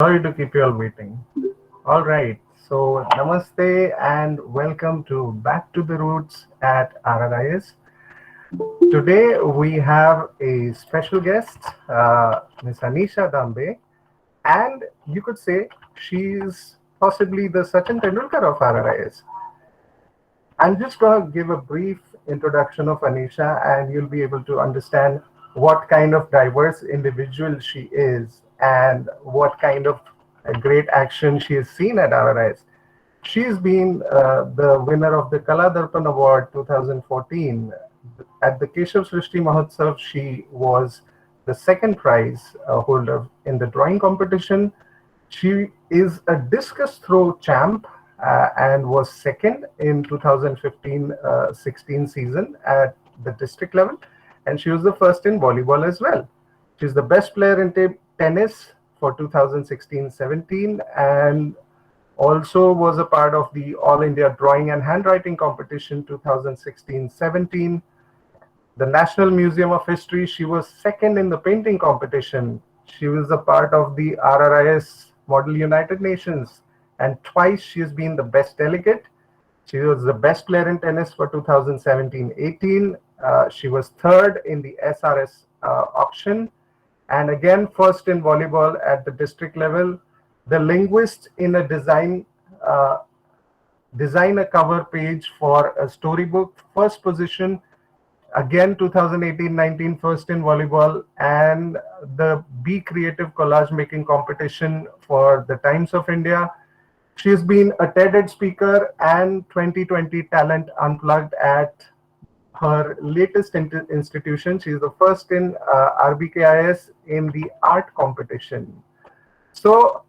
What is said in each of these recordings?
Sorry to keep you all waiting. All right. So, namaste and welcome to Back to the Roots at RRIS. Today we have a special guest, Ms. Anisha Dambe, and you could say she's possibly the Sachin Tendulkar of RRIS. I'm just going to give a brief introduction of Anisha, and you'll be able to understand what kind of diverse individual she is and what kind of great action she has seen at RRIS. She's been the winner of the Kala Darpan Award 2014. At the Keshav Srishti Mahotsav, she was the second prize holder in the drawing competition. She is a discus throw champ and was second in 2015-16 season at the district level. And she was the first in volleyball as well. She's the best player in tennis for 2016-17 and also was a part of the All India Drawing and Handwriting Competition 2016-17. The National Museum of History, she was second in the painting competition. She was a part of the RRIS Model United Nations, and twice she has been the best delegate. She was the best player in tennis for 2017-18. She was third in the SRS auction, and again first in volleyball at the district level. The linguist in a design a cover page for a storybook, first position, again 2018-19 first in volleyball, and the Be Creative collage making competition for the Times of India. She's been a TED speaker and 2020 Talent Unplugged at her latest institution. She's the first in RBKIS in the art competition. So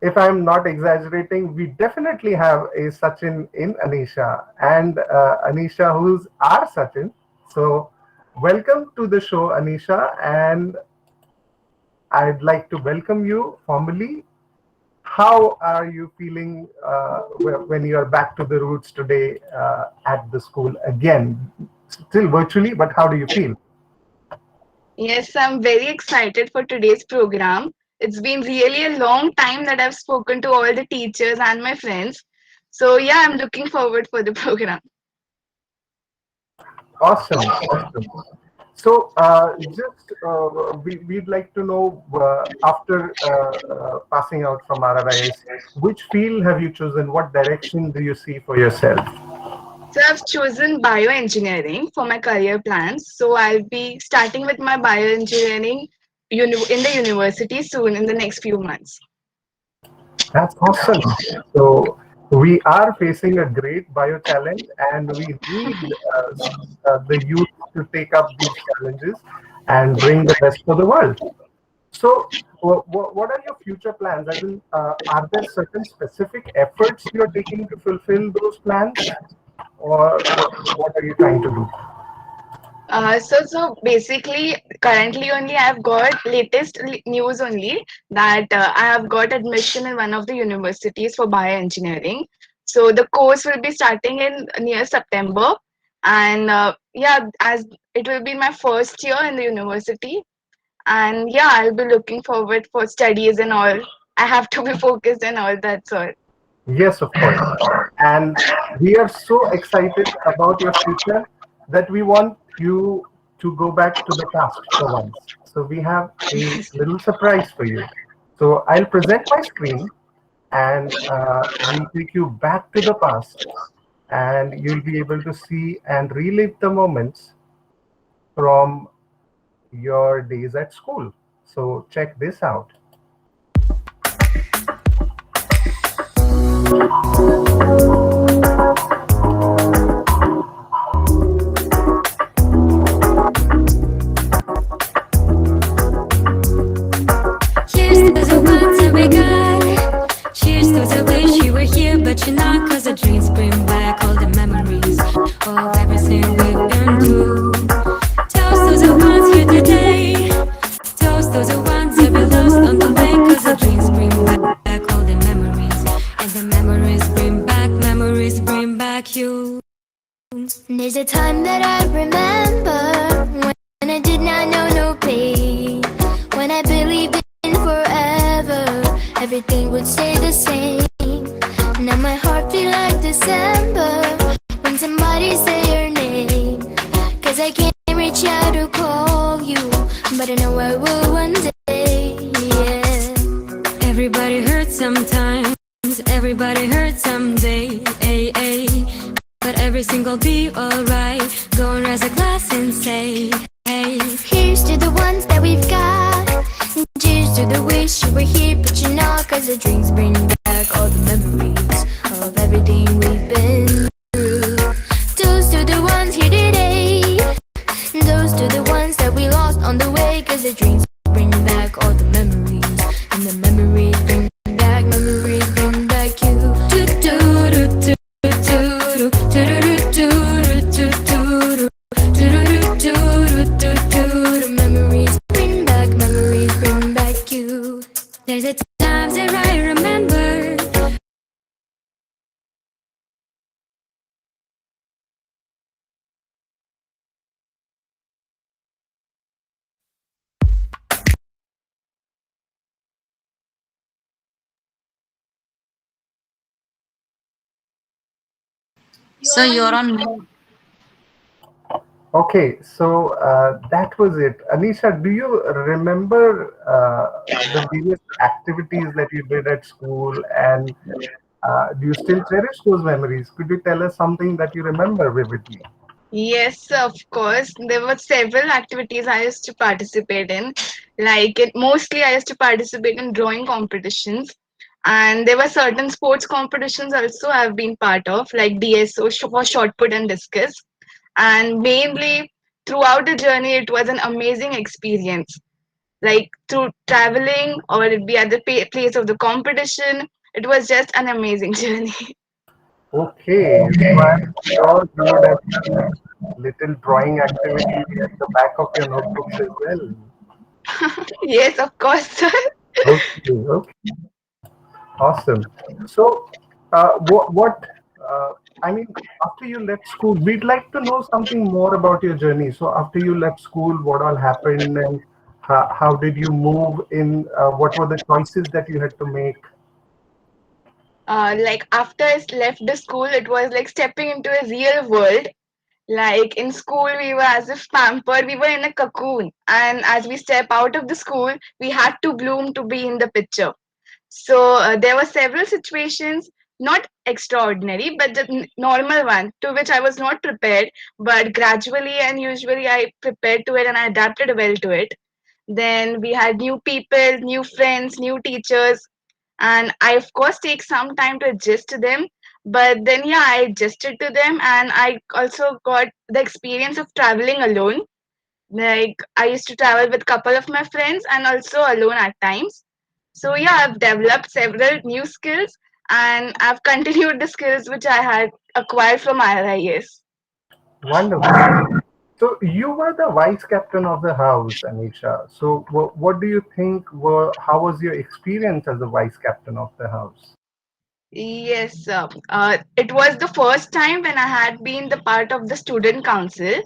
if I'm not exaggerating, we definitely have a Sachin in Anisha, and Anisha, who's our Sachin. So, welcome to the show, Anisha, and I'd like to welcome you formally. How are you feeling when you are back to the roots today at the school again? Still virtually, but how do you feel? Yes, I'm very excited for today's program. It's been really a long time that I've spoken to all the teachers and my friends. So, yeah, I'm looking forward for the program. Awesome, awesome. So, we'd like to know after passing out from RRIS, which field have you chosen? What direction do you see for yourself? So, I've chosen bioengineering for my career plans. So, I'll be starting with my bioengineering in the university soon in the next few months. That's awesome. So, we are facing a great bio challenge, and we need the youth to take up these challenges and bring the best for the world. So, what are your future plans? As in, are there certain specific efforts you're taking to fulfill those plans, or what are you trying to do? So basically, currently only I've got latest news only that I have got admission in one of the universities for bioengineering. So the course will be starting in near September, and yeah, as it will be my first year in the university, and yeah, I'll be looking forward for studies and all. I have to be focused and all that sort. Yes, of course. And we are so excited about your future that we want you to go back to the past for once. So we have a little surprise for you. So I'll present my screen and we'll take you back to the past and you'll be able to see and relive the moments from your days at school. So check this out. Cheers to the ones that we got. Cheers to the wish you were here, but you're not. Cause the dreams bring back all the memories of everything we've been through. Toast to the ones here today. Toast to the ones that we lost on the way. Cause the dreams bring back all the memories. And the memories bring back you. There's a time that I remember when I did not know no pain, when I believed in forever. everything would stay the same. Now my heart feel like December when somebody say your name. Cause I can't reach out to call you, but I know I will one day, yeah. Everybody hurts sometimes, everybody hurts someday, ay, ay. But everything will be alright. Go and raise a glass and say, hey. Here's to the ones that we've got. Cheers to the wish you were here, but you're not. Cause the drinks bring back all the memories of everything we've been through. Toast to the ones here today. Toast to the ones that we lost on the way. Cause the drinks bring back all the memories. And the memories bring back you. Do do do do do do do do do do. Memories bring back you. There's a times that I remember. So you're on mute. Okay, so that was it. Anisha, do you remember the various activities that you did at school, and do you still cherish those memories? Could you tell us something that you remember vividly? Yes, of course. There were several activities I used to participate in. Mostly I used to participate in drawing competitions. And there were certain sports competitions also I've been part of, like DSO for shot put and discus. And mainly throughout the journey, it was an amazing experience. Like through traveling or it be at the place of the competition, it was just an amazing journey. Okay, so I'm sure you would have done little drawing activities at the back of your notebooks as well. Yes, of course, sir. Okay, okay, awesome. So, what I mean, after you left school, we'd like to know something more about your journey. So, after you left school, what all happened, and how did you move in? What were the choices that you had to make? Like after I left the school, it was like stepping into a real world. Like in school, we were as if pampered, we were in a cocoon. And as we step out of the school, we had to bloom to be in the picture. So there were several situations, not extraordinary, but the normal one to which I was not prepared. But gradually and usually I prepared to it and I adapted well to it. Then we had new people, new friends, new teachers, and I of course take some time to adjust to them. But then yeah, I adjusted to them, and I also got the experience of traveling alone. Like I used to travel with couple of my friends and also alone at times. So yeah, I've developed several new skills and I've continued the skills which I had acquired from IRIS. Wonderful. So, you were the vice captain of the house, Anisha. So, what do you think were? How was your experience as the vice captain of the house? Yes, it was the first time when I had been the part of the student council.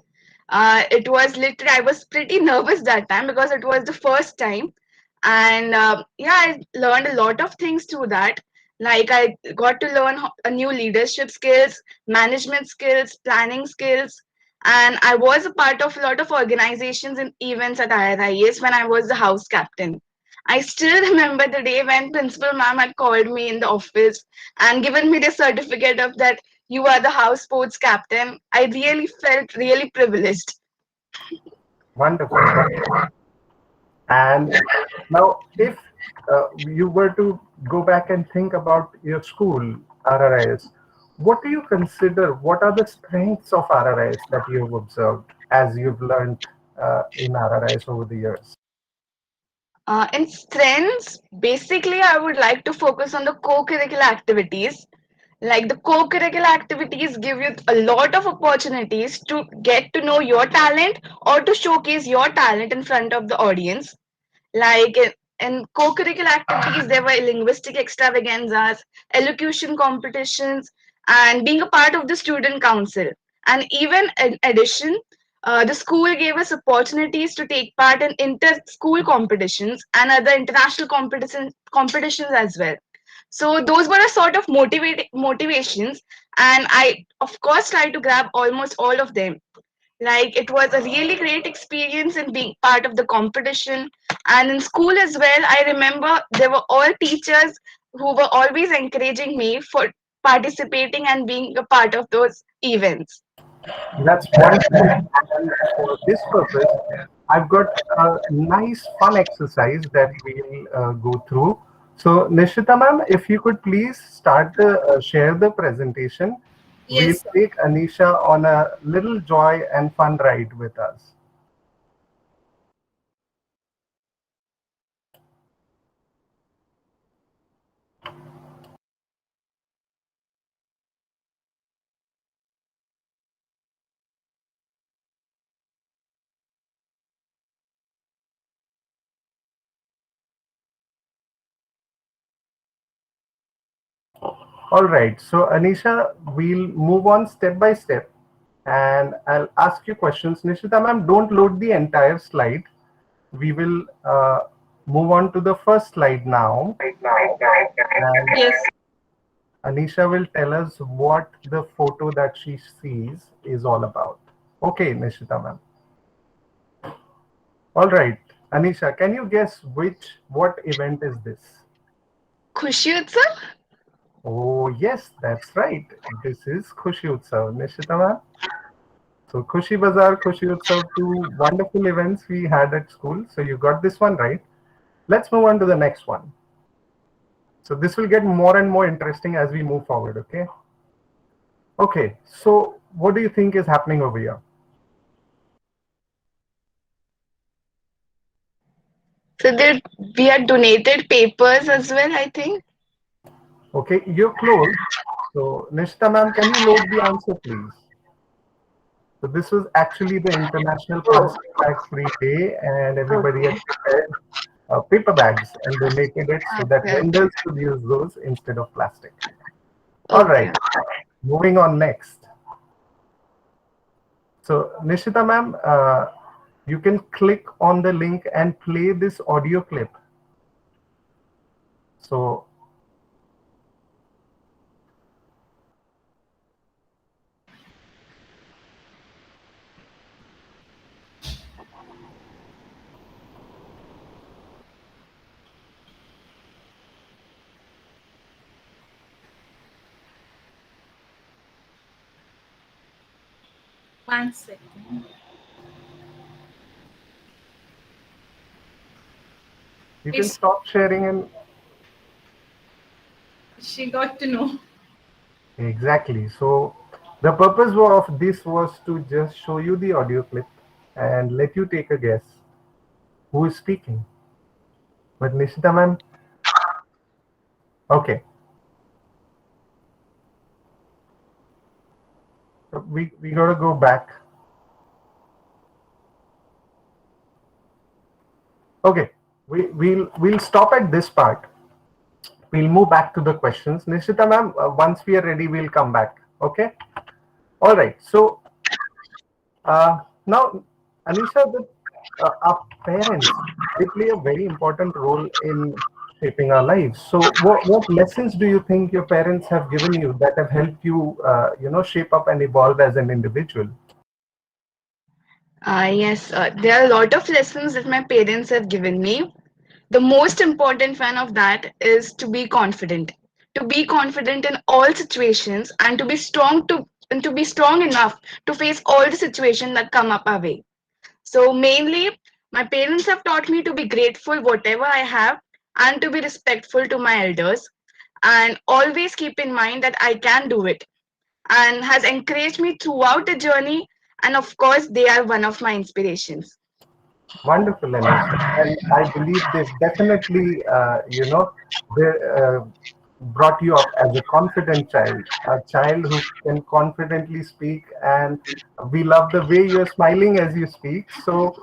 It was literally, I was pretty nervous that time because it was the first time. And yeah, I learned a lot of things through that. Like I got to learn a new leadership skills, management skills, planning skills. And I was a part of a lot of organizations and events at IRIS when I was the house captain. I still remember the day when Principal Ma'am had called me in the office and given me the certificate of that you are the house sports captain. I really felt really privileged. Wonderful. And now, if you were to go back and think about your school, RRIS, what do you consider? What are the strengths of RRIS that you've observed as you've learned in RRIS over the years? In strengths, basically, I would like to focus on the co-curricular activities. Like the co-curricular activities give you a lot of opportunities to get to know your talent or to showcase your talent in front of the audience. Like in co-curricular activities, there were linguistic extravaganzas, elocution competitions, and being a part of the student council. And even in addition, The school gave us opportunities to take part in inter-school competitions and other international competitions as well. So those were a sort of motivations, and I of course tried to grab almost all of them. Like it was a really great experience in being part of the competition, and in school as well. I remember there were all teachers who were always encouraging me for participating and being a part of those events. That's wonderful. And for this purpose, I've got a nice fun exercise that we'll go through. So, Nishita ma'am, if you could please share the presentation, we'll Yes, sir. take Anisha on a little joy and fun ride with us. All right. So, Anisha, we'll move on step by step and I'll ask you questions. Nishita ma'am, don't load the entire slide. We will move on to the first slide now. And Yes. Anisha will tell us what the photo that she sees is all about. Okay, Nishita ma'am. All right. Anisha, can you guess what event is this? Khushi Utsav? Oh, yes, that's right. This is Khushi Utsav. Nishita ma'am. So Khushi Bazaar, Khushi Utsav, two wonderful events we had at school. So you got this one right. Let's move on to the next one. So this will get more and more interesting as we move forward, okay? Okay, so what do you think is happening over here? So there we had donated papers as well, I think. Okay, you're close. So Nishita ma'am, can you load the answer, please? So this was actually the International Plastic Bag Free Day, and everybody had Okay. prepared paper bags and donated it so that Okay. vendors could use those instead of plastic. All right, Okay. moving on next. So Nishita ma'am, you can click on the link and play this audio clip. So One second. you can It's stop sharing and she got to know. exactly. So the purpose of this was to just show you the audio clip and let you take a guess who is speaking. But Nishita ma'am, okay, so we gotta go back. Okay, we'll stop at this part. We'll move back to the questions. Nishita ma'am, once we are ready, we'll come back. Okay. All right. So now, Anisha, our parents, they play a very important role in shaping our lives. So, what lessons do you think your parents have given you that have helped you, shape up and evolve as an individual? Yes, there are a lot of lessons that my parents have given me. The most important one of that is to be confident. To be confident in all situations and to be strong enough to face all the situations that come up our way. So mainly my parents have taught me to be grateful whatever I have and to be respectful to my elders and always keep in mind that I can do it and has encouraged me throughout the journey, and of course they are one of my inspirations. Wonderful, Anisha. And I believe they've definitely, they, brought you up as a confident child, a child who can confidently speak. And we love the way you're smiling as you speak. So,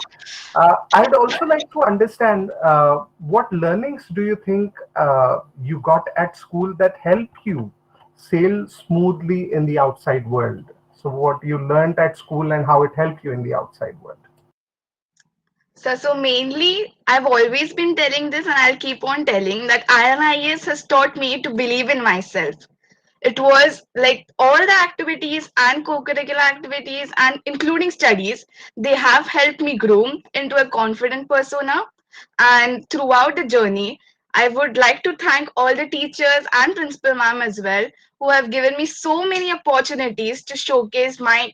I'd also like to understand what learnings do you think you got at school that help you sail smoothly in the outside world? So what you learned at school and how it helped you in the outside world. So mainly, I've always been telling this, and I'll keep on telling that INIS has taught me to believe in myself. It was like all the activities and co-curricular activities and including studies, they have helped me grow into a confident persona. And throughout the journey, I would like to thank all the teachers and principal ma'am as well, who have given me so many opportunities to showcase my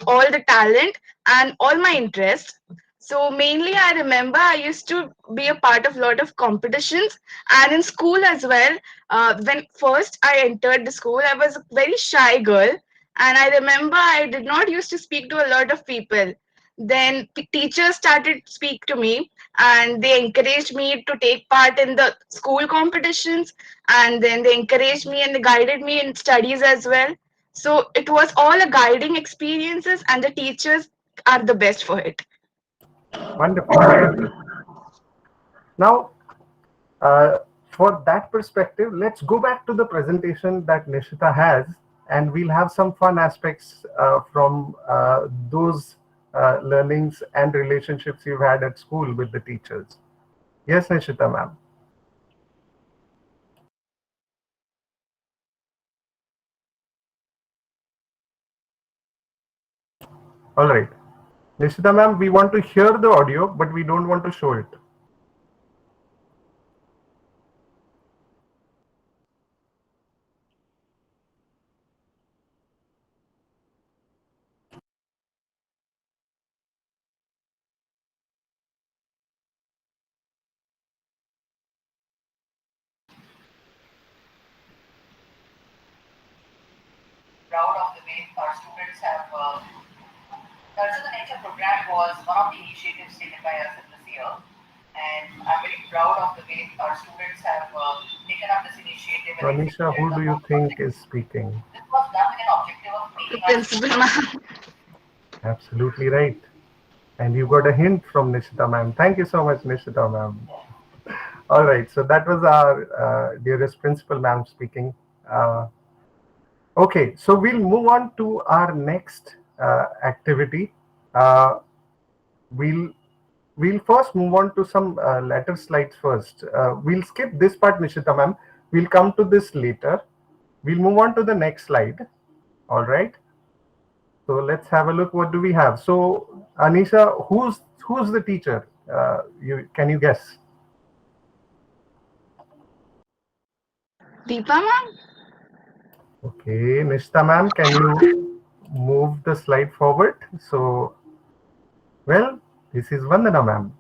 all the talent and all my interests. So mainly I remember I used to be a part of a lot of competitions and in school as well. When first I entered the school, I was a very shy girl, and I remember I did not used to speak to a lot of people. Then teachers started to speak to me, and they encouraged me to take part in the school competitions, and then they encouraged me and they guided me in studies as well. So it was all a guiding experiences, and the teachers are the best for it. Wonderful. Now, uh, for that perspective, let's go back to the presentation that Nishita has, and we'll have some fun aspects from those learnings and relationships you've had at school with the teachers. Yes, Nishita, ma'am. All right. Nishita, ma'am, we want to hear the audio, but we don't want to show it. Proud of the way our students have. Culture the Nature program was one of the initiatives taken by us in this year, and I'm very proud of the way our students have taken up this initiative So, and Anisha, executed who the do you think is speaking? This was done with an objective of The making our principal ma'am. Absolutely right. And you got a hint from Nishita, ma'am. Thank you so much, Nishita, ma'am. All right. So that was our dearest principal, ma'am, speaking. Uh, Okay, so we'll move on to our next activity. Uh, we'll we'll first move on to some letter slides first. We'll skip this part, Nishita ma'am. We'll come to this later. We'll move on to the next slide. All right. So let's have a look. What do we have? So Anisha, who's the teacher? You can you guess? Deepa ma'am? Okay, Nishita ma'am, can you move the slide forward? So well, this is Vandana ma'am.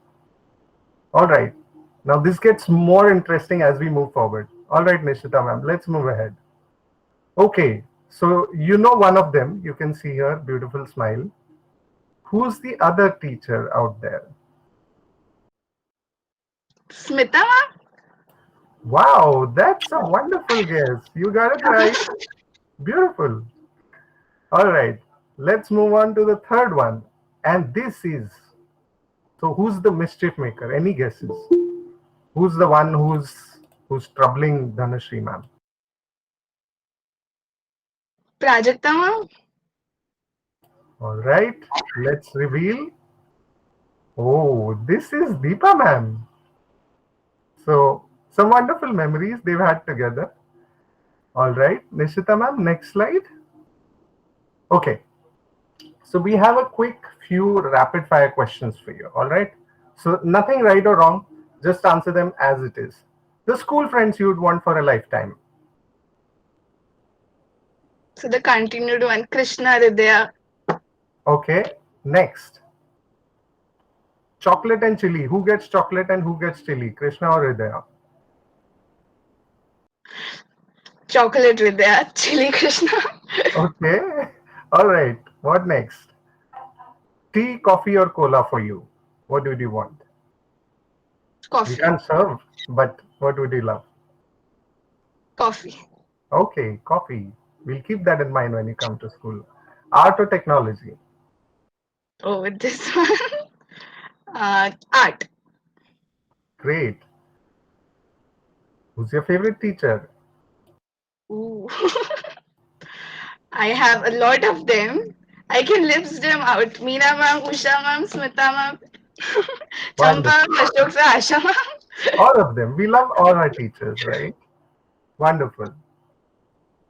All right. Now this gets more interesting as we move forward. All right, Nishita ma'am, let's move ahead. Okay. So you know one of them. You can see her beautiful smile. Who's the other teacher out there? Smita ma'am? Wow, that's a wonderful guess. You got it right. Beautiful. All right. Let's move on to the third one. And this is, so who's the mischief maker? Any guesses? Who's the one who's troubling Dhanashri ma'am? Prajakta ma'am? All right, let's reveal. Oh, this is Deepa ma'am. So, some wonderful memories they've had together. All right, Nishita ma'am, next slide. Okay, so we have a quick few rapid fire questions for you. All right, so nothing right or wrong, just answer them as it is. The school friends you'd want for a lifetime. So the continued one, Krishna Hridaya. Okay, next. Chocolate and chili. Who gets chocolate and who gets chili? Krishna or Hridaya? Chocolate Hridaya, Chili Krishna. Okay. All right. What next? Tea, coffee, or cola for you? What would you want? We Coffee. can't serve, but what would you love? Coffee. Okay, coffee. We'll keep that in mind when you come to school. Art or technology? Oh, with this one. Art. Great. Who's your favorite teacher? Ooh. I have a lot of them. I can list them out. Meena ma'am, Usha ma'am, Smita ma'am, Wonderful. Champa, Ashok sir, Asha ma'am. All of them. We love all our teachers, right? Wonderful.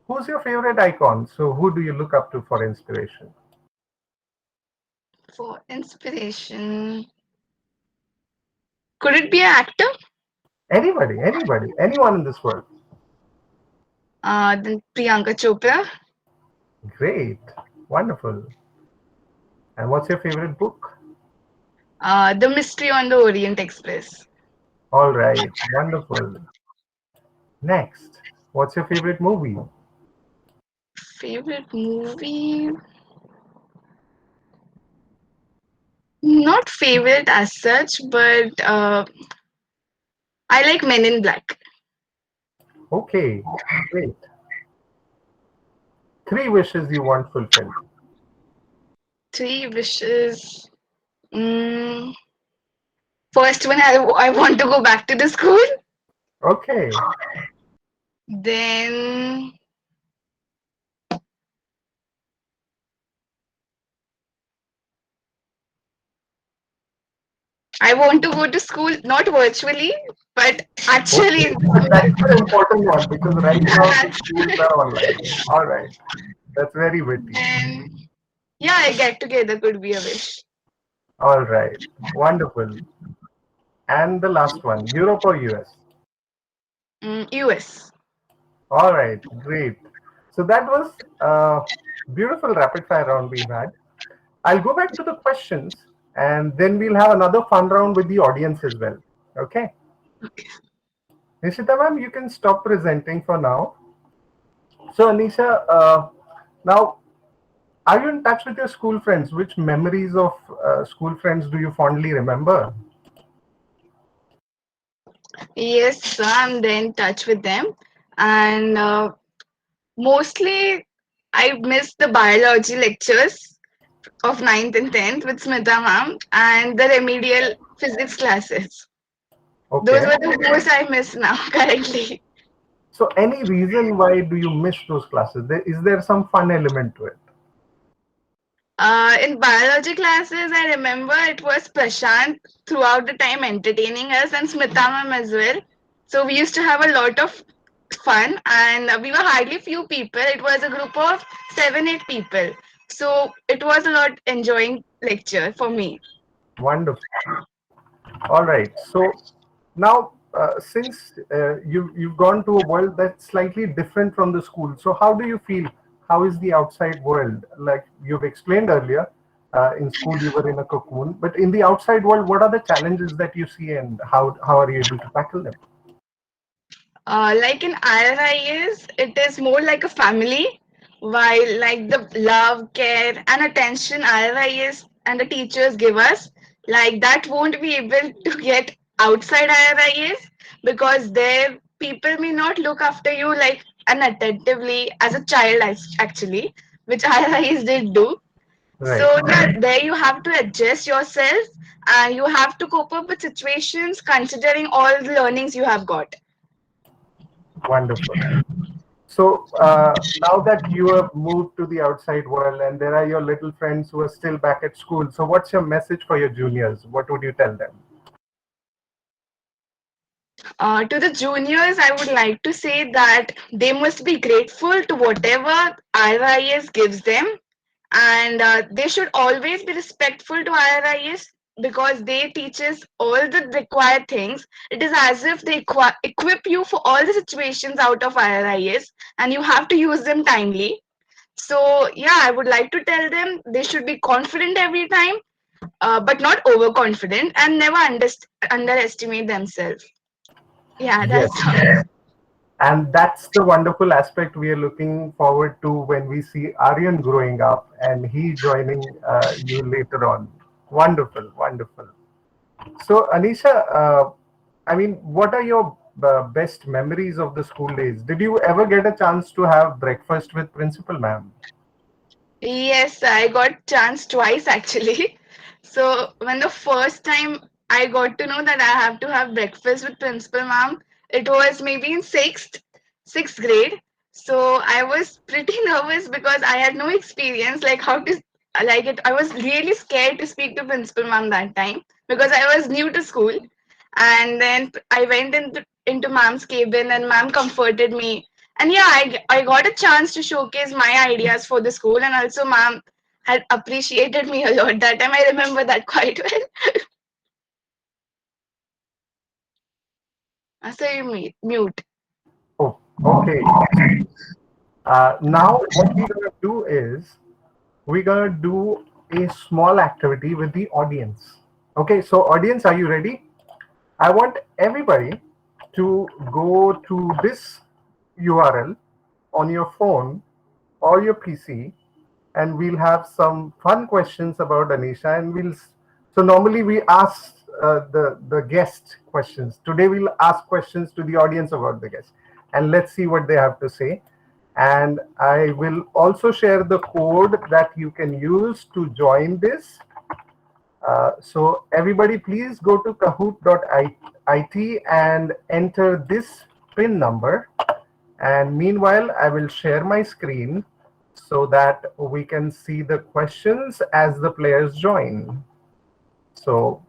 Who's your favorite icon? So, who do you look up to for inspiration? For inspiration, could it be an actor? Anybody, anyone in this world. Then Priyanka Chopra. Great. Wonderful. And what's your favorite book? The Mystery on the Orient Express. All right. Wonderful. Next, what's your favorite movie? Favorite movie? Not favorite as such, but I like Men in Black. Okay. Great. Three wishes you want fulfilled. Three wishes. Mm, First one, I want to go back to the school. Okay. Then I want to go to school, not virtually, but Okay. actually. That's an important one because right now the schools are online. All right. That's very witty. Then, yeah, a get together could be a wish. All right. Wonderful. And the last one, Europe or US? US. All right. Great. So that was a beautiful rapid fire round we've had. I'll go back to the questions and then we'll have another fun round with the audience as well. Okay. Nishita ma'am, you can stop presenting for now. So Anisha, now are you in touch with your school friends? Which memories of school friends do you fondly remember? Yes, so I'm there in touch with them. And mostly I miss the biology lectures of ninth and 10th with Smita ma'am and the remedial physics classes. Those Okay. were the most I miss now currently. So any reason why do you miss those classes? Is there some fun element to it? In biology classes, I remember it was Prashant throughout the time entertaining us and Smita ma'am as well. So we used to have a lot of fun and we were hardly few people. It was a group of 7, 8 people. So it was a lot enjoying lecture for me. Wonderful. All right. So now, since you've gone to a world that's slightly different from the school, so how do you feel? How is the outside world? Like you've explained earlier, in school you were in a cocoon, but in the outside world, what are the challenges that you see, and how are you able to tackle them? Like in IRIS, it is more like a family, while like the love, care, and attention IRIS and the teachers give us, like that won't be able to get outside IRIS because there people may not look after you like unattentively as a child actually, which IRIS did do. Right. So yeah, there you have to adjust yourself and you have to cope up with situations considering all the learnings you have got. Wonderful. So now that you have moved to the outside world and there are your little friends who are still back at school, so what's your message for your juniors? What would you tell them? To the juniors, I would like to say that they must be grateful to whatever IRIS gives them, and they should always be respectful to IRIS because they teach us all the required things. It is as if they equip you for all the situations out of IRIS, and you have to use them timely. So yeah, I would like to tell them they should be confident every time, but not overconfident, and never underestimate themselves. Yeah, Yes. that's all. And that's the wonderful aspect we are looking forward to when we see Aryan growing up and he joining you later on. Wonderful, wonderful. So, Anisha, I mean, what are your best memories of the school days? Did you ever get a chance to have breakfast with Principal Ma'am? Yes, I got chance twice actually. So when the first time I got to know that I have to have breakfast with principal ma'am, it was maybe in sixth grade. So I was pretty nervous because I had no experience, like how to like it. I was really scared to speak to principal ma'am that time because I was new to school. And then I went into ma'am's cabin, and ma'am comforted me. And yeah, I got a chance to showcase my ideas for the school, and also ma'am had appreciated me a lot that time. I remember that quite well. So you mute. Oh, okay. Now what we're gonna do is we're gonna do a small activity with the audience. Okay, so audience, are you ready? I want everybody to go to this URL on your phone or your PC, and we'll have some fun questions about Anisha. And so normally we ask the guest questions. Today we'll ask questions to the audience about the guest, and let's see what they have to say. And I will also share the code that you can use to join this. So everybody, please go to kahoot.it and enter this PIN number. And meanwhile, I will share my screen so that we can see the questions as the players join. So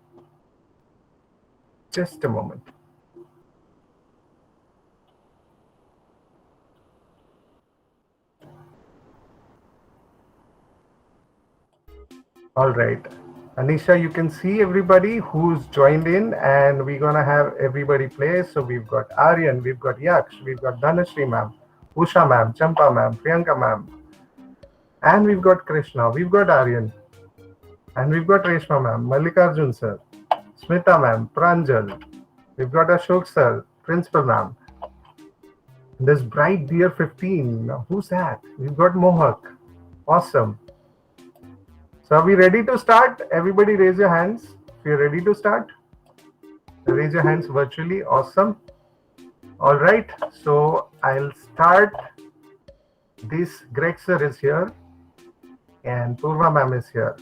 just a moment. All right. Anisha, you can see everybody who's joined in, and we're gonna have everybody play. So we've got Aryan, we've got Yaksh, we've got Dhanashri ma'am, Usha ma'am, Champa ma'am, Priyanka ma'am, and we've got Krishna, we've got Aryan, and we've got Reshma ma'am, Mallikarjun sir, Smita ma'am, Pranjal, we've got Ashok sir, Principal ma'am. This bright dear 15. Who's that? We've got Mohak. Awesome. So are we ready to start? Everybody raise your hands. If you're ready to start, raise your hands virtually. Awesome. All right. So I'll start. This Greg sir is here and Purva ma'am is here.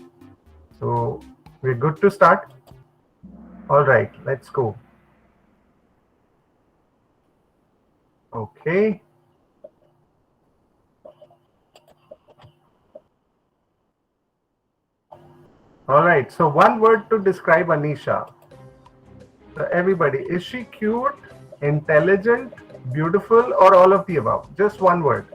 So we're good to start. All right. Let's go. Okay. All right. So one word to describe Anisha. So everybody, is she cute, intelligent, beautiful, or all of the above? Just one word.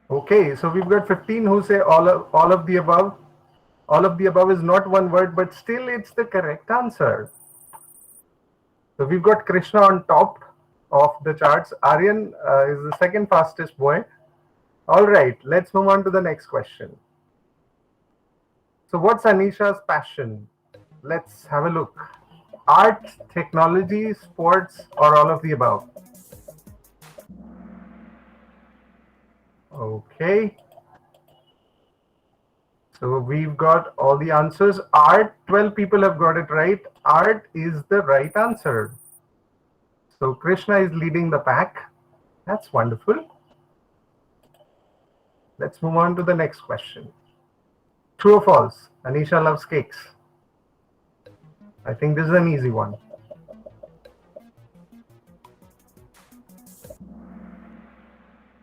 Okay. So we've got 15 who say all of the above. All of the above is not one word, but still it's the correct answer. So we've got Krishna on top of the charts. Aryan is the second fastest boy. All right, let's move on to the next question. So what's Anisha's passion? Let's have a look. Art, technology, sports, or all of the above? Okay. So we've got all the answers. Art, 12 people have got it right. Art is the right answer. So Krishna is leading the pack. That's wonderful. Let's move on to the next question. True or false? Anisha loves cakes. I think this is an easy one.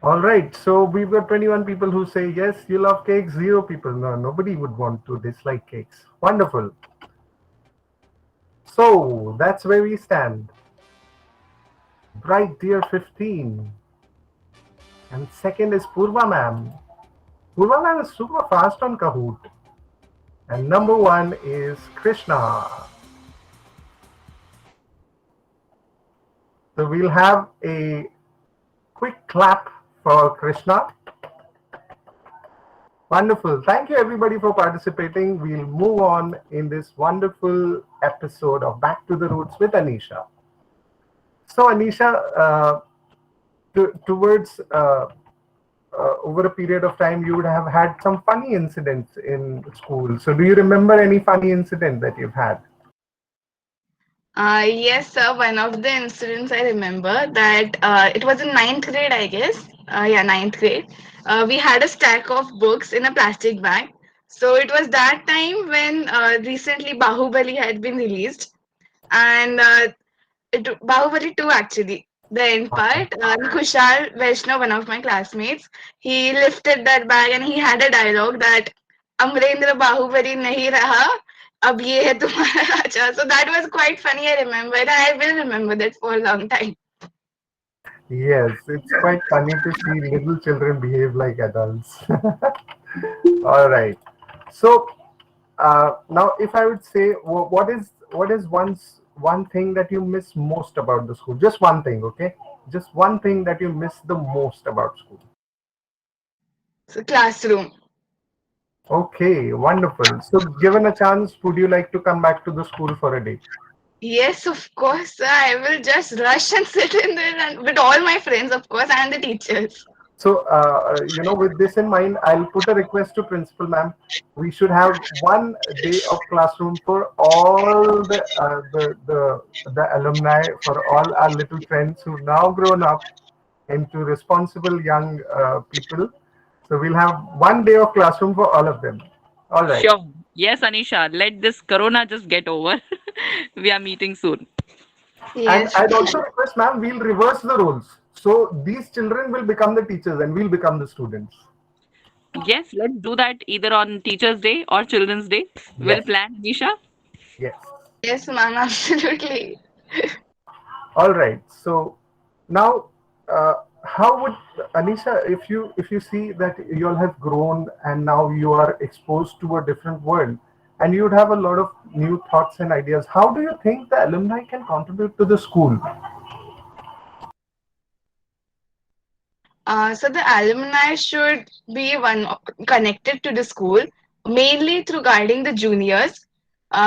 All right, so we've got 21 people who say yes, you love cakes. 0 people, no, nobody would want to dislike cakes. Wonderful. So that's where we stand. Bright dear 15. And second is Purva ma'am. Purva ma'am is super fast on Kahoot. And number 1 is Krishna. So we'll have a quick clap for Krishna. Wonderful. Thank you everybody for participating. We'll move on in this wonderful episode of Back to the Roots with Anisha. So Anisha, towards over a period of time, you would have had some funny incidents in school. So do you remember any funny incident that you've had? Yes, sir. One of the incidents I remember that it was in ninth grade, I guess. Yeah, ninth grade. We had a stack of books in a plastic bag. So it was that time when recently Bahubali had been released. and Bahubali 2 actually. The end Okay. part, Kushal Vaishnav, one of my classmates, he lifted that bag and he had a dialogue that Amrendra Bahubali nahi raha, ab ye hai tumhara raja. So that was quite funny, I remember, and I will remember that for a long time. Yes, it's quite funny to see little children behave like adults. All right. So now, if I would say, what is one thing that you miss most about the school? Just one thing, okay? Just one thing that you miss the most about school. So classroom. Okay, wonderful. So, given a chance, would you like to come back to the school for a day? Yes, of course. I will just rush and sit in there and with all my friends, of course, and the teachers. So, with this in mind, I'll put a request to principal ma'am. We should have one day of classroom for all the alumni, for all our little friends who've now grown up into responsible young people. So we'll have one day of classroom for all of them. All right. Sure. Yes, Anisha, let this corona just get over. We are meeting soon. And Yes. I'd also request, ma'am, we'll reverse the roles. So these children will become the teachers and we'll become the students. Yes, let's do that either on Teachers' Day or Children's Day. We'll Yes. plan, Anisha. Yes. Yes, ma'am, absolutely. All right. So now, how would Anisha, if you see that you all have grown and now you are exposed to a different world, and you'd have a lot of new thoughts and ideas, how do you think the alumni can contribute to the school? So the alumni should be one connected to the school, mainly through guiding the juniors,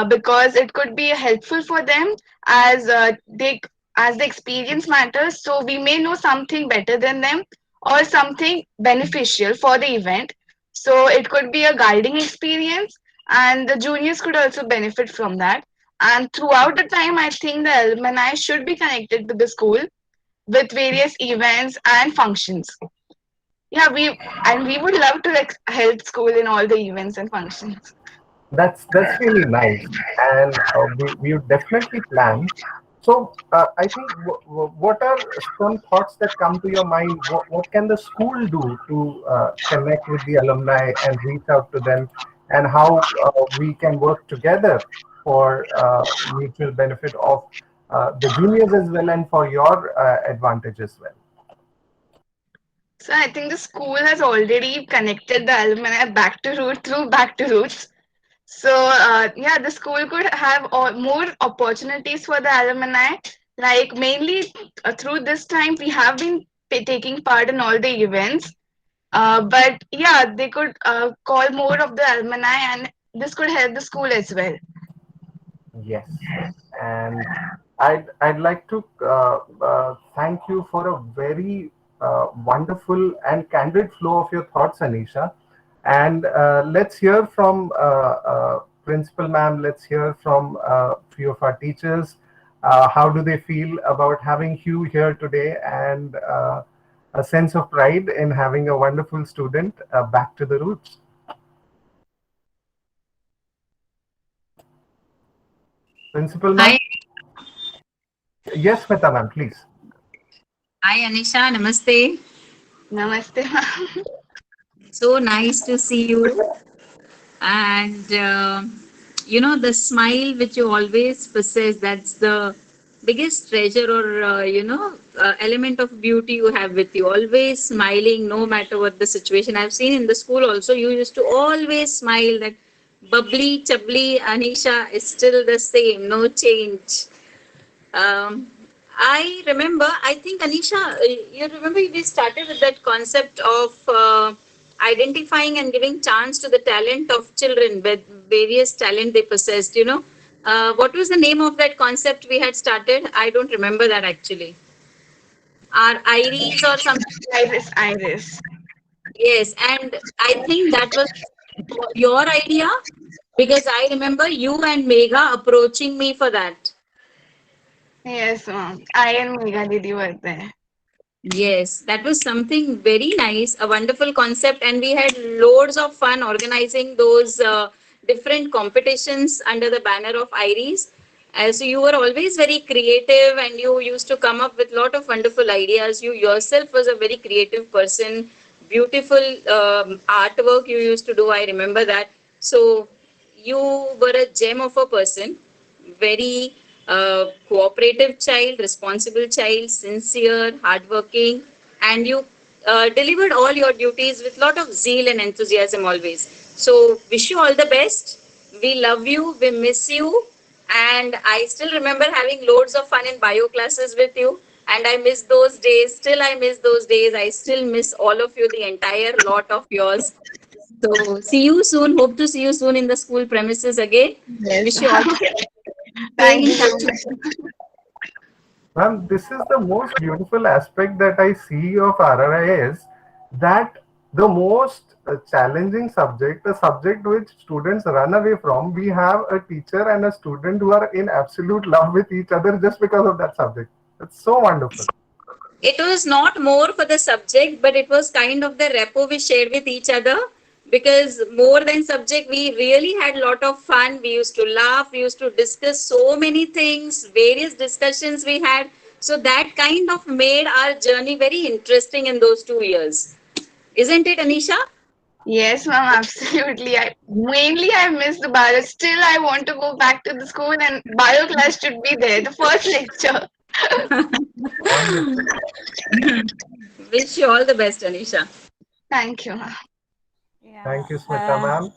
because it could be helpful for them as as the experience matters. So we may know something better than them or something beneficial for the event. So it could be a guiding experience, and the juniors could also benefit from that. And throughout the time, I think the alumni should be connected to the school with various events and functions. Yeah, we would love to like help school in all the events and functions. That's really nice, and we would definitely plan. So I think what are some thoughts that come to your mind? What can the school do to connect with the alumni and reach out to them, and how we can work together for mutual benefit of the juniors as well and for your advantage as well. So I think the school has already connected the alumni back to root through back to roots. So yeah, the school could have more opportunities for the alumni. Like mainly through this time, we have been taking part in all the events. But yeah, they could call more of the alumni, and this could help the school as well. Yes, and I'd like to thank you for a very wonderful and candid flow of your thoughts, Anisha. And let's hear from Principal Ma'am. Let's hear from a few of our teachers. How do they feel about having Hugh here today, and a sense of pride in having a wonderful student back to the roots? Principal Ma'am. Hi, Yes, Meta Ma'am, please. hi Anisha, namaste. Namaste, ma'am. So nice to see you. And the smile which you always possess, that's the biggest treasure or, element of beauty you have with you. Always smiling, no matter what the situation. I've seen in the school also, you used to always smile. That bubbly, chubbly Anisha is still the same, no change. Um, I remember, I think Anisha, you remember we started with that concept of identifying and giving chance to the talent of children with various talent they possessed, what was the name of that concept we had started? I don't remember that actually. Our Iris or something. Iris, Iris. Yes, and I think that was your idea because I remember you and Megha approaching me for that. Yes, ma'am. I and Megha Didi were there. Yes, that was something very nice, a wonderful concept, and we had loads of fun organizing those different competitions under the banner of IRIS. So you were always very creative, and you used to come up with a lot of wonderful ideas. You yourself was a very creative person. Beautiful artwork you used to do. I remember that. So you were a gem of a person, very cooperative child, responsible child, sincere, hardworking, and you delivered all your duties with lot of zeal and enthusiasm always. So wish you all the best. We love you, we miss you, and I still remember having loads of fun in bio classes with you. And I miss those days. Still, I miss those days. I still miss all of you, the entire lot of yours. So, see you soon. Hope to see you soon in the school premises again. Yes. Wish you all the best. Stay Thank in you so touch. much. Ma'am, this is the most beautiful aspect that I see of RRIS, that the most challenging subject, a subject which students run away from, we have a teacher and a student who are in absolute love with each other just because of that subject. It's so wonderful. It was not more for the subject, but it was kind of the rapport we shared with each other. Because more than subject, we really had a lot of fun. We used to laugh, we used to discuss so many things, various discussions we had. So that kind of made our journey very interesting in those 2 years. Isn't it, Anisha? Yes, ma'am, absolutely. I miss the bio. Still, I want to go back to the school, and bio class should be there. The first lecture. Wonderful. Wish you all the best, Anisha. Thank you, ma'am. Thank you, Yeah. Smita ma'am.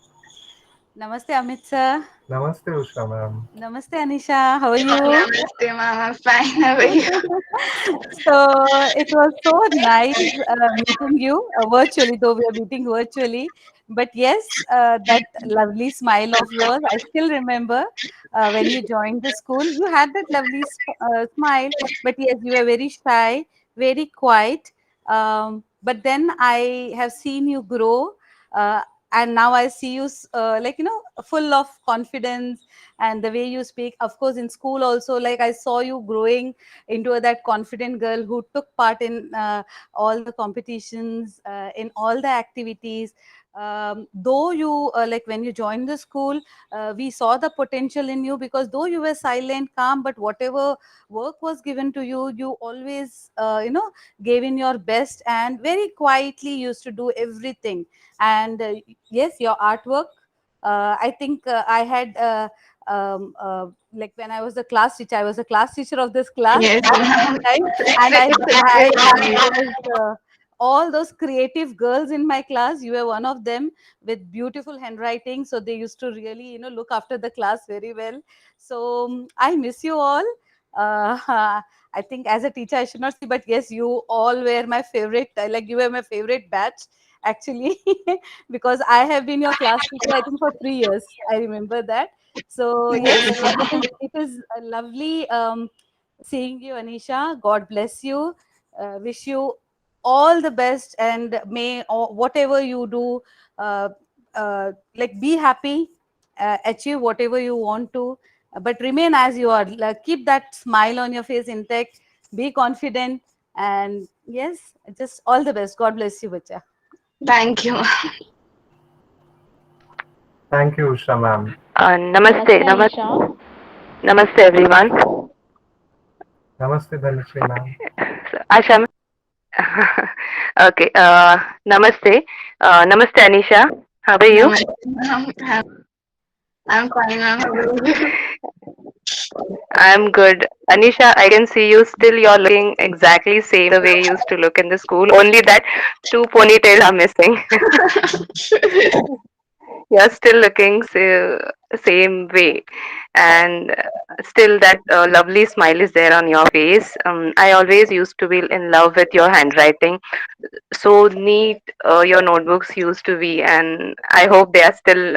Namaste, Amit sir. Namaste, Usha ma'am. Namaste, Anisha. How are you? Namaste, ma'am. I'm fine. How are you? So it was so nice meeting you virtually, though we are meeting virtually. But yes, that lovely smile of yours, I still remember when you joined the school. You had that lovely smile, but yes, you were very shy, very quiet. But then I have seen you grow. And now I see you like, full of confidence, and the way you speak. Of course, in school also, like I saw you growing into that confident girl who took part in all the competitions, in all the activities. Though you like when you joined the school, we saw the potential in you, because though you were silent, calm, but whatever work was given to you, you always gave in your best, and very quietly used to do everything. And yes, your artwork, I think I had like when I was a class teacher, I was a class teacher of this class Yes, at that ma'am. time, and I had all those creative girls in my class. You were one of them, with beautiful handwriting, so they used to really look after the class very well. So I miss you all. I think as a teacher I should not say, but yes, you all were my favorite. Like you were my favorite batch actually, because I have been your class teacher, I think, for 3 years. I remember that. So yes, it is lovely seeing you, Anisha. God bless you. Wish you all the best, and may whatever you do, uh, like be happy, achieve whatever you want to, but remain as you are. Like, keep that smile on your face intact. Be confident, and yes, just all the best. God bless you, bacha. Thank you. Thank you, Usha ma'am. Namaste, namaste everyone. Namaste, Dhanashree ma'am. Asha, okay. Namaste, namaste Anisha. How are you? Namaste, ma'am. I'm fine, ma'am. How are you? I'm good. Anisha, I can see you still. You're looking exactly same the way you used to look in the school. Only that two ponytails are missing. You're still looking same way, and still that lovely smile is there on your face. I always used to be in love with your handwriting. So neat your notebooks used to be, and I hope they are still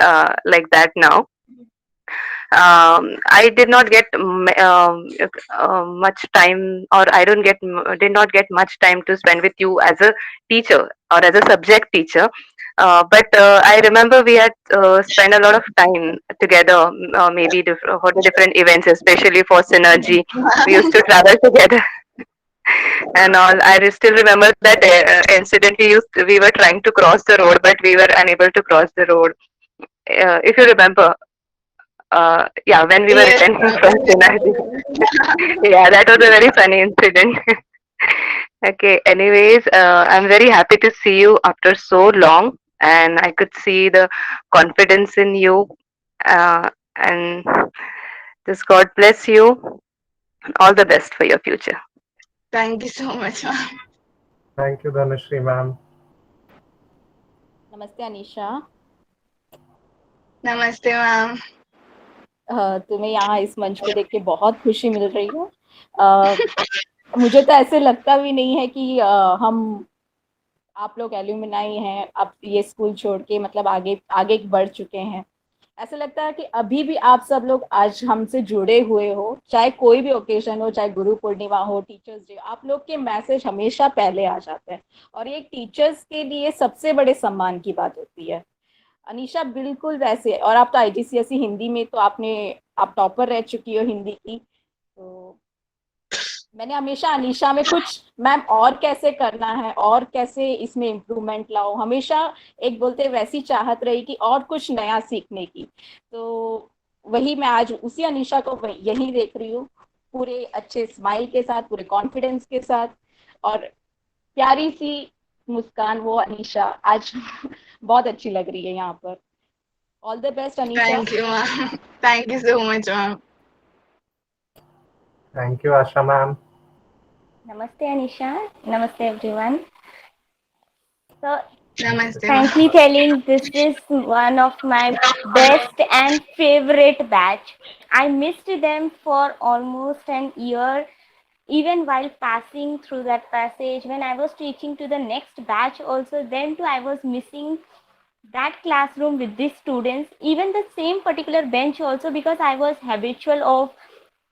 like that now. I did not get much time, or I don't get did not get much time to spend with you as a teacher or as a subject teacher. But I remember we had spent a lot of time together, maybe for the different events, especially for Synergy. We used to travel together and all. I still remember that incident. We were trying to cross the road, but we were unable to cross the road. If you remember. Yeah, when we were Yes, attending ma'am. first in our yeah, that was a very funny incident. Okay, anyways, I'm very happy to see you after so long, and I could see the confidence in you, and just God bless you. All the best for your future. Thank you so much, ma'am. Thank you, Dhanashri ma'am. नमस्ते Anisha. Namaste, ma'am. तुम्हें यहाँ इस मंच पे देख के बहुत खुशी मिल रही है। मुझे तो ऐसे लगता भी नहीं है कि हम आप लोग एल्यूमिनाई हैं, अब ये स्कूल छोड़ के मतलब आगे आगे बढ़ चुके हैं। ऐसा लगता है कि अभी भी आप सब लोग आज हमसे जुड़े हुए हो, चाहे कोई भी ओकेजन हो, चाहे गुरु पूर्णिमा हो, टीचर्स डे, आप लोग के मैसेज हमेशा पहले आ जाते हैं और ये टीचर्स के लिए सबसे बड़े सम्मान की बात होती है। अनीशा बिल्कुल वैसे, और आप तो आईजीसीएसई हिंदी में तो आप टॉपर रह चुकी हो हिंदी की, तो मैंने हमेशा अनीशा में कुछ मैम और कैसे करना है और कैसे इसमें इम्प्रूवमेंट लाओ, हमेशा एक बोलते वैसी चाहत रही कि और कुछ नया सीखने की। तो वही मैं आज उसी अनीशा को यही देख रही हूँ, पूरे अच्छे स्माइल के साथ, पूरे कॉन्फिडेंस के साथ, और प्यारी सी मुस्कान वो अनीशा आज बहुत अच्छी लग रही है यहाँ पर। All the best Anisha. Thank you, ma'am. Thank you so much, ma'am. Thank you, Asha ma'am. Namaste, Anisha. Namaste, everyone. So, Namaste, ma'am. frankly telling, this is one of my best and favorite batch. I missed them for almost an year, even while passing through that passage. When I was teaching to the next batch, also, then too, I was missing that classroom with these students, even the same particular bench, also, because I was habitual of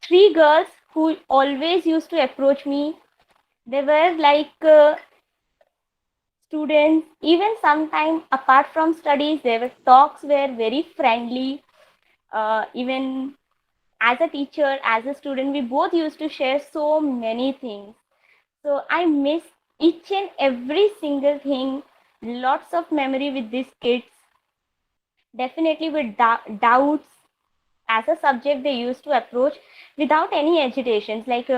three girls who always used to approach me. They were like students, even sometimes apart from studies, their talks were very friendly. Even as a teacher, as a student, we both used to share so many things. So I miss each and every single thing. Lots of memory with these kids. Definitely with doubts as a subject they used to approach without any agitations, like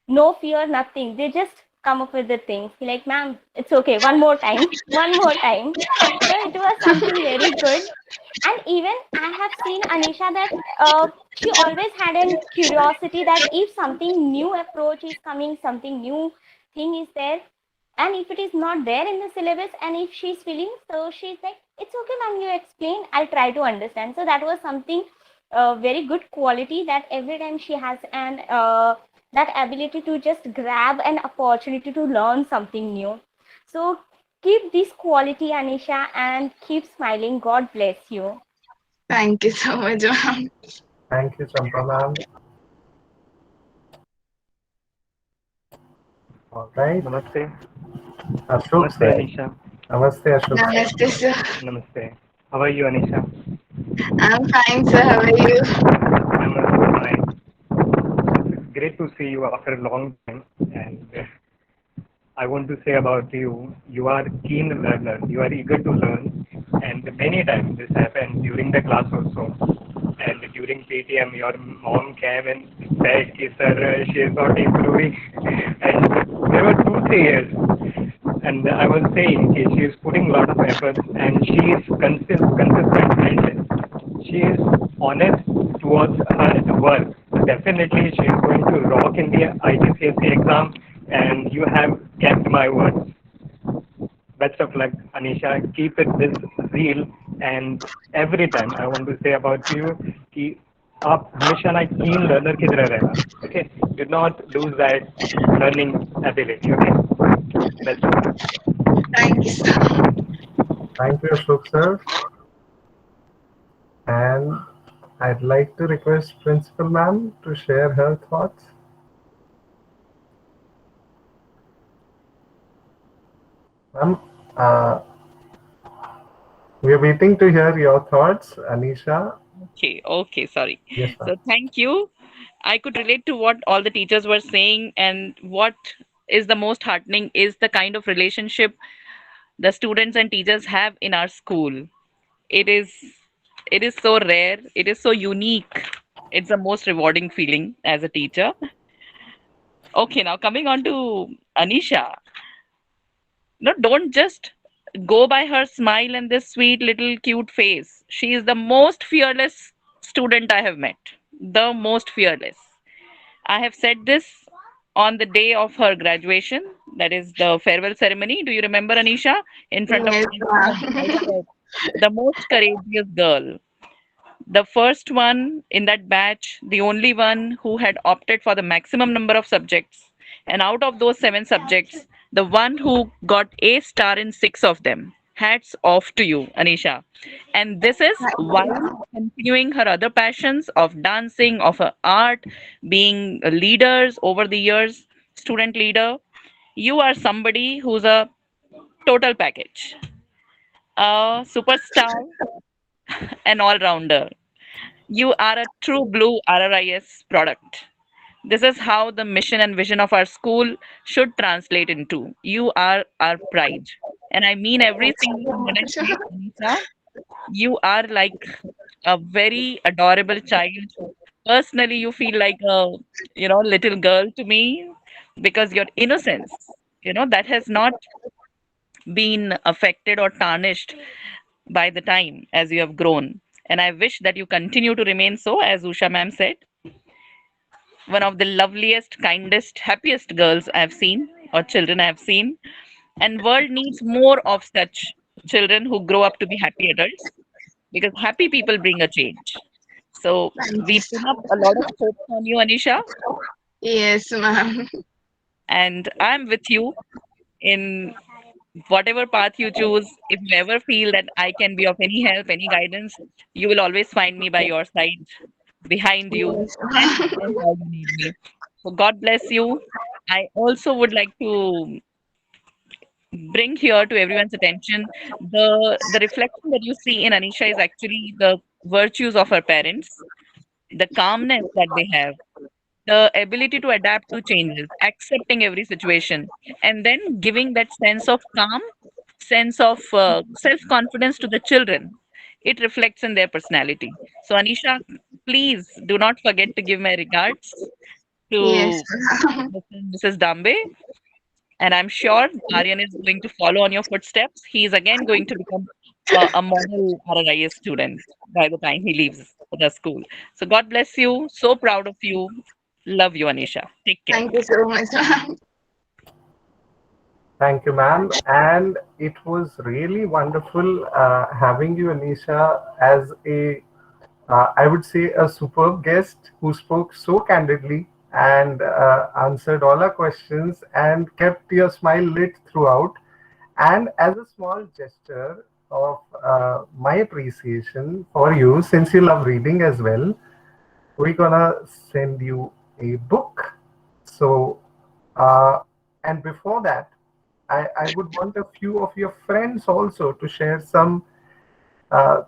no fear, nothing. They just come up with the things like, ma'am, it's okay, one more time, one more time. So it was something very good. And even I have seen Anisha that she always had a curiosity that if something new approach is coming, something new thing is there, and if it is not there in the syllabus, and if she's feeling, so she's like, it's okay, ma'am, you explain, I'll try to understand. So that was something very good quality, that every time she has an that ability to just grab an opportunity to learn something new. So keep this quality, Anisha, and keep smiling. God bless you. Thank you so much, ma'am. Thank you, Champa ma'am. All right. Namaste. Ashok Namaste, sir. Anisha. Namaste, Ashok sir. Namaste, sir. Namaste. How are you, Anisha? I'm fine, sir. How are you? I'm also fine. It's great to see you after a long time. And I want to say about you, you are keen learner. You are eager to learn. And many times this happened during the class also. And during PTM, your mom came and said, sir, she is not improving. And there were 2 3 years. And I was saying she is putting a lot of effort and she is consistent and she is honest towards her work. Definitely she is going to rock in the IGCSE exam and you have kept my word. Best of luck, Anisha. Keep it this zeal and every time I want to say about you कि आप हमेशा ना keen learner की तरह रहना. Okay, do not lose that learning ability. Okay, best of luck. Thank you, sir. Thank you, Ashok sir. And I'd like to request Principal ma'am to share her thoughts. Ma'am, we are waiting to hear your thoughts, Anisha. Okay, sorry. Yes, ma'am. So thank you. I could relate to what all the teachers were saying, and what is the most heartening is the kind of relationship the students and teachers have in our school. It is It is so rare. It is so unique. It's the most rewarding feeling as a teacher. Okay, now coming on to Anisha. No, don't just go by her smile and this sweet little cute face. She is the most fearless student I have met. The most fearless. I have said this on the day of her graduation, that is the farewell ceremony. Do you remember, Anisha? In front of Yes, everyone, I ma'am. said, the most courageous girl, the first one in that batch, the only one who had opted for the maximum number of subjects. And out of those 7 subjects, the one who got A star in 6 of them. Hats off to you, Anisha. And this is while continuing her other passions of dancing, of her art, being leaders over the years, student leader. You are somebody who's a total package, a superstar, an all rounder. You are a true blue RRIS product. This is how the mission and vision of our school should translate into. You are our pride. And I mean every single thing when I say it, Anita. You are like a very adorable child. Personally, you feel like a little girl to me because your innocence, that has not been affected or tarnished by the time as you have grown. And I wish that you continue to remain so, as Usha ma'am said, one of the loveliest, kindest, happiest girls I've seen or children I've seen. And world needs more of such children who grow up to be happy adults because happy people bring a change. So Thank you we so pin up a lot of hopes on you, Anisha, Yes, ma'am. and I'm with you in whatever path you choose. If you ever feel that I can be of any help, any guidance, you will always find me by your side, behind you, Yes. and how you need me. So God bless you. I also would like to bring here to everyone's attention the reflection that you see in Anisha is actually the virtues of her parents, the calmness that they have, the ability to adapt to changes, accepting every situation, and then giving that sense of calm, sense of self confidence to the children. It reflects in their personality. So, Anisha, please do not forget to give my regards Yes. to Mr. and Mrs. Dambe. And I'm sure Aryan is going to follow on your footsteps. He is again going to become a model RRIS student by the time he leaves the school. So, God bless you. So proud of you. Love you, Anisha. Take care. Thank you so much, ma'am. Thank you, ma'am. And it was really wonderful having you, Anisha, as I would say, a superb guest who spoke so candidly and answered all our questions and kept your smile lit throughout. And as a small gesture of my appreciation for you, since you love reading as well, we're gonna send you a book. So, uh, and before that, I would want a few of your friends also to share some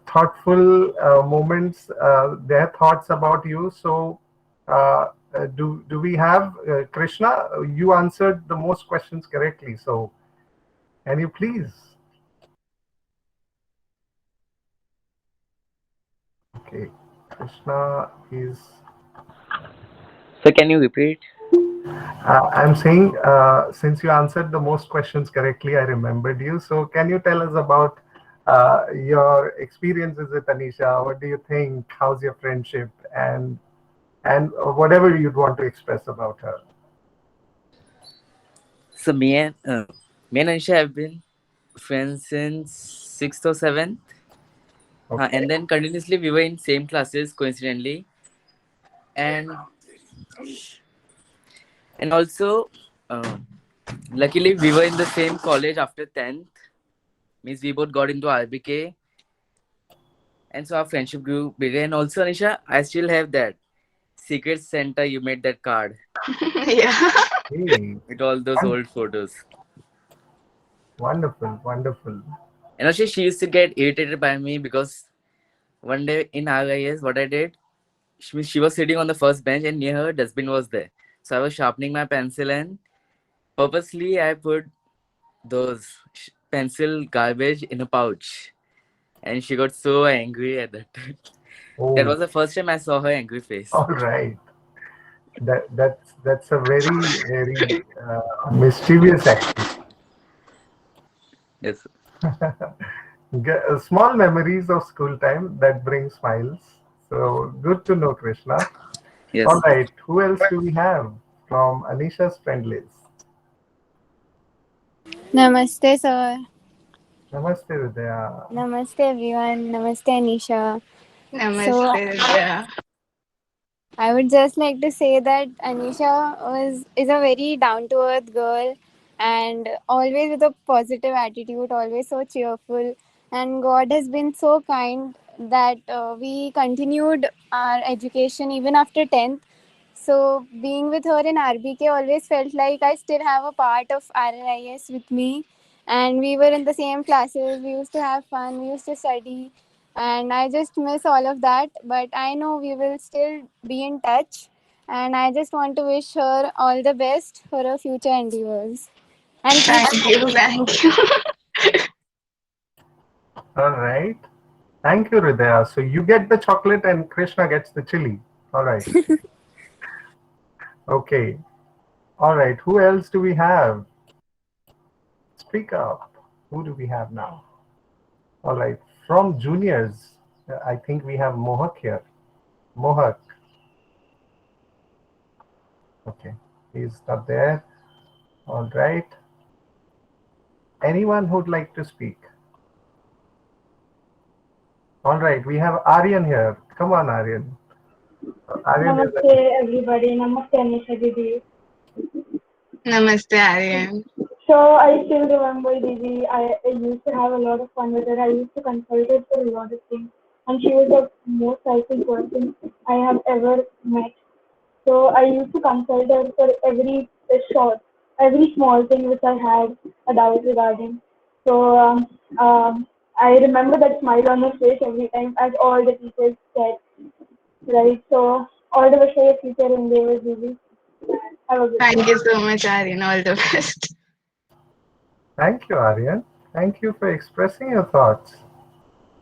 thoughtful moments, their thoughts about you. So, do we have Krishna? You answered the most questions correctly. So, can you please? Okay, Krishna is. So can you repeat? I'm saying, since you answered the most questions correctly, I remembered you. So, can you tell us about your experiences with Anisha? What do you think? How's your friendship? And whatever you'd want to express about her. So me and Anisha have been friends since sixth or seventh, Okay. and then continuously we were in same classes coincidentally, and also uh, luckily we were in the same college after 10th. Means we both got into RBK, and so our friendship grew bigger. And also Anisha, I still have that secret Santa you made that card Yeah. Hey, with all those old photos. wonderful, wonderful. And also she used to get irritated by me because one day in RIS, what I did, she was sitting on the first bench and near her dustbin was there. So I was sharpening my pencil and purposely I put those pencil garbage in a pouch. and she got so angry at that time. That Oh, was the first time I saw her angry face. all right. That's a very mischievous activity. Yes. Small memories of school time that bring smiles. So good to know, Krishna. All Yes. right, who else do we have from Anisha's friend list? Namaste, sir. Namaste, Vidya. Namaste, everyone. Namaste, Anisha. So, Namaste, Vidya. I would just like to say that Anisha is a very down to earth girl and always with a positive attitude, always so cheerful. And God has been so kind that we continued our education even after 10th. So, being with her in RBK always felt like I still have a part of RIS with me. And we were in the same classes, we used to have fun, we used to study. And I just miss all of that. But I know we will still be in touch. And I just want to wish her all the best for her future endeavors. And keep Thank you, thank you. All right. Thank you, Hridaya. So you get the chocolate and Krishna gets the chili. All right. Okay. All right. Who else do we have? Speak up. Who do we have now? All right. From juniors, I think we have Mohak here. Mohak. Okay. He's not there. All right. Anyone who'd like to speak? All right. We have Aryan here. Come on, Aryan. Aryan is Namaste everybody. Namaste Anisha Didi. Namaste, Aryan. So I still remember Didi. I used to have a lot of fun with her. I used to consult her for a lot of things. And she was the most helpful person I have ever met. So I used to consult her for every small thing which I had a doubt regarding. So I remember that smile on her face every time, as all the teachers said. Right. So all the best for your future endeavors, Didi. Have a good day. Thank you so much, Aryan. All the best. Thank you, Aryan. Thank you for expressing your thoughts.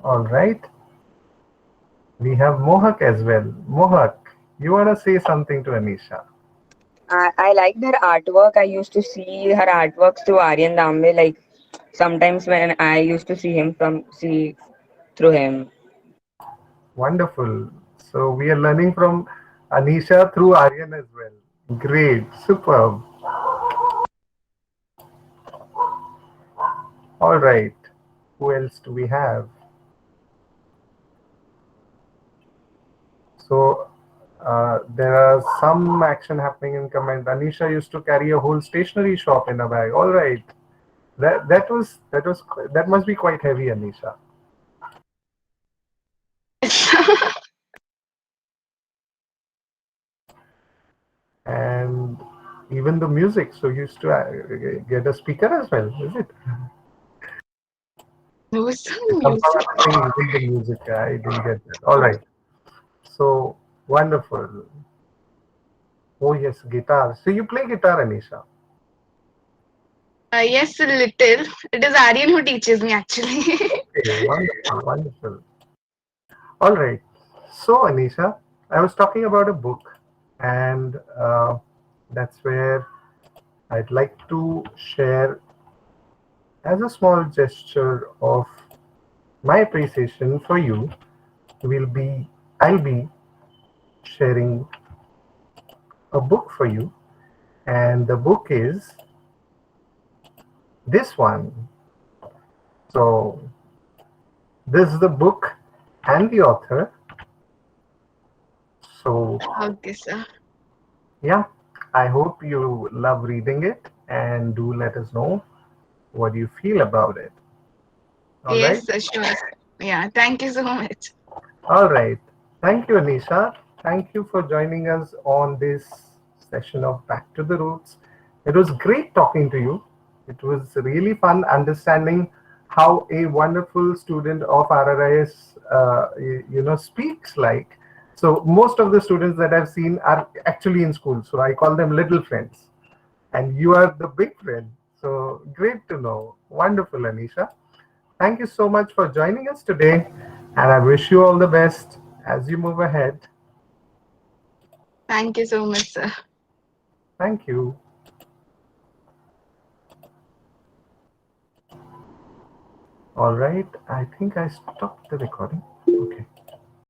All right. We have Mohak as well. Mohak, you want to say something to Anisha? I like her artwork. I used to see her artworks through Aryan Dambe. Like sometimes when I used to see through him. Wonderful. So we are learning from Anisha through Aryan as well. Great. Superb. All right. Who else do we have? So there are some action happening in comment. Anisha used to carry a whole stationery shop in a bag. All right. That must be quite heavy, Anisha. And even the music. So you used to get a speaker as well, is it? Somehow I'm saying using the music. I didn't get that. All right. So wonderful. Oh yes, guitar. So you play guitar, Anisha? Yes, a little. It is Aryan who teaches me actually. Okay, wonderful, wonderful. All right. So Anisha, I was talking about a book, and that's where I'd like to share as a small gesture of my appreciation for you. I'll be sharing a book for you, and the book is this one. So this is the book and the author. So Okay, sir. yeah, I hope you love reading it, and do let us know what you feel about it. All right. Yes, sir, sure. Sir. Yeah, thank you so much. All right. Thank you, Anisha. Thank you for joining us on this session of Back to the Roots. It was great talking to you. It was really fun understanding how a wonderful student of RRIS, speaks like. So most of the students that I've seen are actually in school. So I call them little friends. And you are the big friend. So great to know. Wonderful, Anisha. thank you so much for joining us today, and I wish you all the best as you move ahead. Thank you so much, sir. Thank you. All right, I think I stopped the recording. Okay.